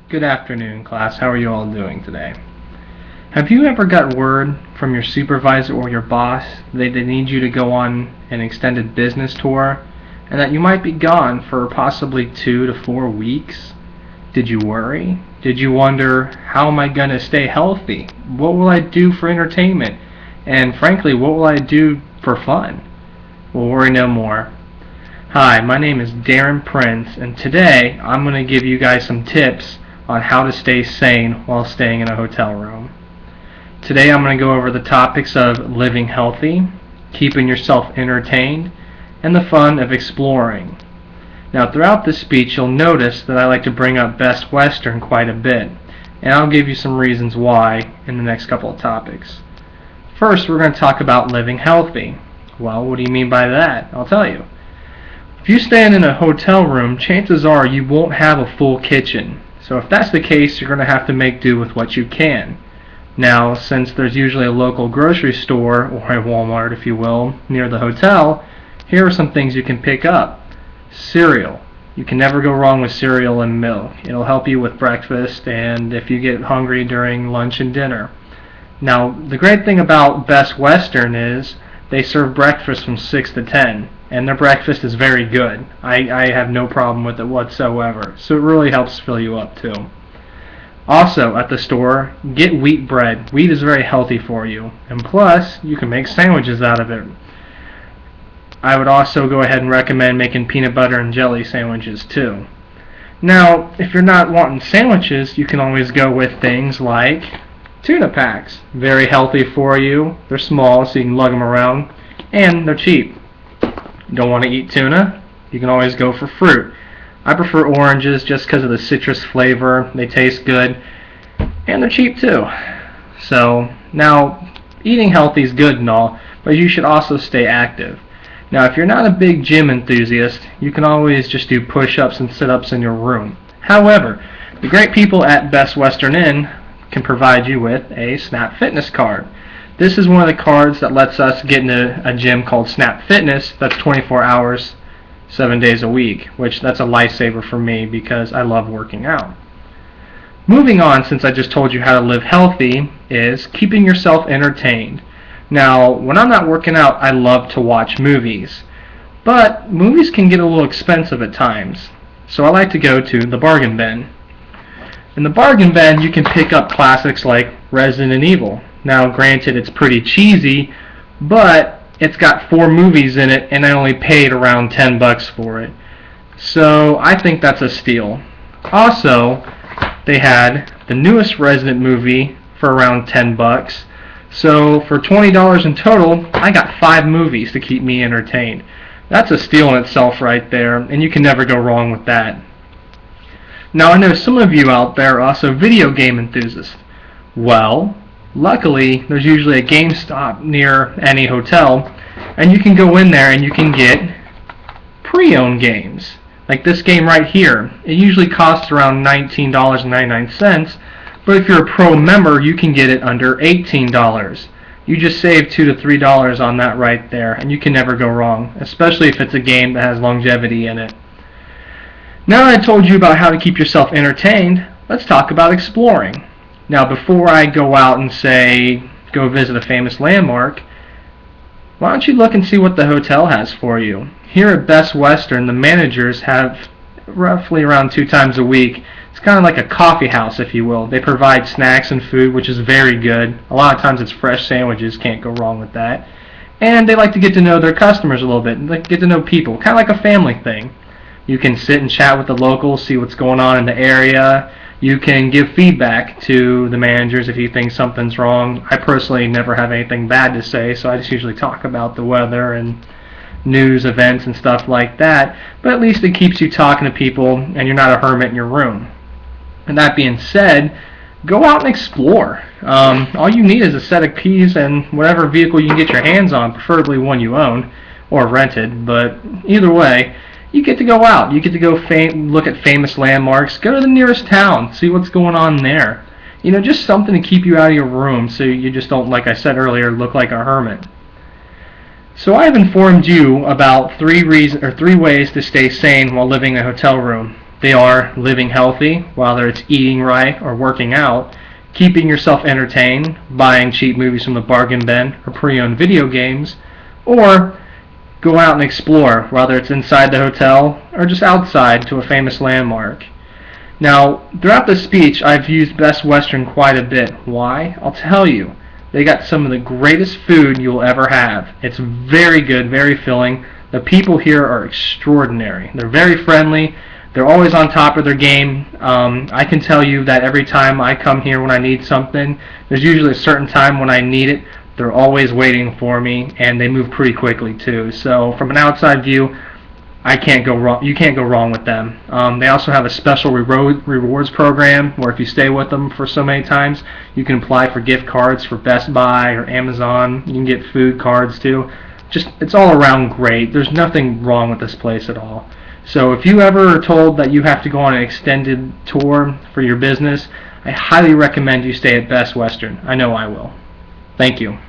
Good afternoon, class. How are you all doing today? Have you ever got word from your supervisor or your boss that they need you to go on an extended business tour and that you might be gone for possibly 2 to 4 weeks? Did you worry? Did you wonder, how am I going to stay healthy? What will I do for entertainment? And frankly, what will I do for fun? Well, worry no more. Hi, my name is Deron Prince, and today I'm going to give you guys some tips on how to stay sane while staying in a hotel room. Today I'm going to go over the topics of living healthy, keeping yourself entertained, and the fun of exploring. Now, throughout this speech you'll notice that I like to bring up Best Western quite a bit, and I'll give you some reasons why in the next couple of topics. First, we're going to talk about living healthy. Well, what do you mean by that? I'll tell you. If you stand in a hotel room, chances are you won't have a full kitchen. So if that's the case, you're going to have to make do with what you can. Now, since there's usually a local grocery store, or a Walmart if you will, near the hotel, here are some things you can pick up. Cereal. You can never go wrong with cereal and milk. It'll help you with breakfast and if you get hungry during lunch and dinner. Now, the great thing about Best Western is they serve breakfast from 6 to 10. And their breakfast is very good. I have no problem with it whatsoever. So it really helps fill you up too. Also, at the store, get wheat bread. Wheat is very healthy for you. And plus, you can make sandwiches out of it. I would also go ahead and recommend making peanut butter and jelly sandwiches too. Now, if you're not wanting sandwiches, you can always go with things like tuna packs. Very healthy for you. They're small, so you can lug them around. And they're cheap. Don't want to eat tuna? You can always go for fruit. I prefer oranges just because of the citrus flavor. They taste good. And they're cheap too. So, now, eating healthy is good and all, but you should also stay active. Now, if you're not a big gym enthusiast, you can always just do push-ups and sit-ups in your room. However, the great people at Best Western Inn can provide you with a Snap Fitness card. This is one of the cards that lets us get into a gym called Snap Fitness that's 24 hours, 7 days a week, which that's a lifesaver for me because I love working out. Moving on, since I just told you how to live healthy, is keeping yourself entertained. Now, when I'm not working out, I love to watch movies, but movies can get a little expensive at times, so I like to go to the bargain bin. In the bargain bin, you can pick up classics like Resident Evil. Now, granted, it's pretty cheesy, but it's got 4 movies in it, and I only paid around $10 for it. So, I think that's a steal. Also, they had the newest Resident movie for around $10. So, for $20 in total, I got 5 movies to keep me entertained. That's a steal in itself right there, and you can never go wrong with that. Now, I know some of you out there are also video game enthusiasts. Well, luckily, there's usually a GameStop near any hotel, and you can go in there and you can get pre-owned games. Like this game right here. It usually costs around $19.99, but if you're a pro member, you can get it under $18. You just save $2 to $3 on that right there, and you can never go wrong, especially if it's a game that has longevity in it. Now that I told you about how to keep yourself entertained, let's talk about exploring. Now, before I go out and say, go visit a famous landmark, why don't you look and see what the hotel has for you? Here at Best Western, the managers have roughly around 2 times a week. It's kind of like a coffee house, if you will. They provide snacks and food, which is very good. A lot of times it's fresh sandwiches, can't go wrong with that. And they like to get to know their customers a little bit, like get to know people, kind of like a family thing. You can sit and chat with the locals, see what's going on in the area. You can give feedback to the managers if you think something's wrong. I personally never have anything bad to say, so I just usually talk about the weather and news events and stuff like that. But at least it keeps you talking to people and you're not a hermit in your room. And that being said, go out and explore. All you need is a set of keys and whatever vehicle you can get your hands on, preferably one you own or rented, but either way, you get to go out. You get to go look at famous landmarks. Go to the nearest town. See what's going on there. You know, just something to keep you out of your room so you just don't, like I said earlier, look like a hermit. So I've informed you about 3 ways to stay sane while living in a hotel room. They are living healthy, whether it's eating right or working out, keeping yourself entertained, buying cheap movies from the bargain bin or pre-owned video games, or go out and explore, whether it's inside the hotel or just outside to a famous landmark. Now, throughout the speech, I've used Best Western quite a bit. Why? I'll tell you. They got some of the greatest food you'll ever have. It's very good, very filling. The people here are extraordinary. They're very friendly. They're always on top of their game. I can tell you that every time I come here when I need something, there's usually a certain time when I need it. They're always waiting for me, and they move pretty quickly too. So from an outside view, I can't go wrong. You can't go wrong with them. They also have a special rewards program where if you stay with them for so many times, you can apply for gift cards for Best Buy or Amazon. You can get food cards too. Just it's all around great. There's nothing wrong with this place at all. So if you ever are told that you have to go on an extended tour for your business, I highly recommend you stay at Best Western. I know I will. Thank you.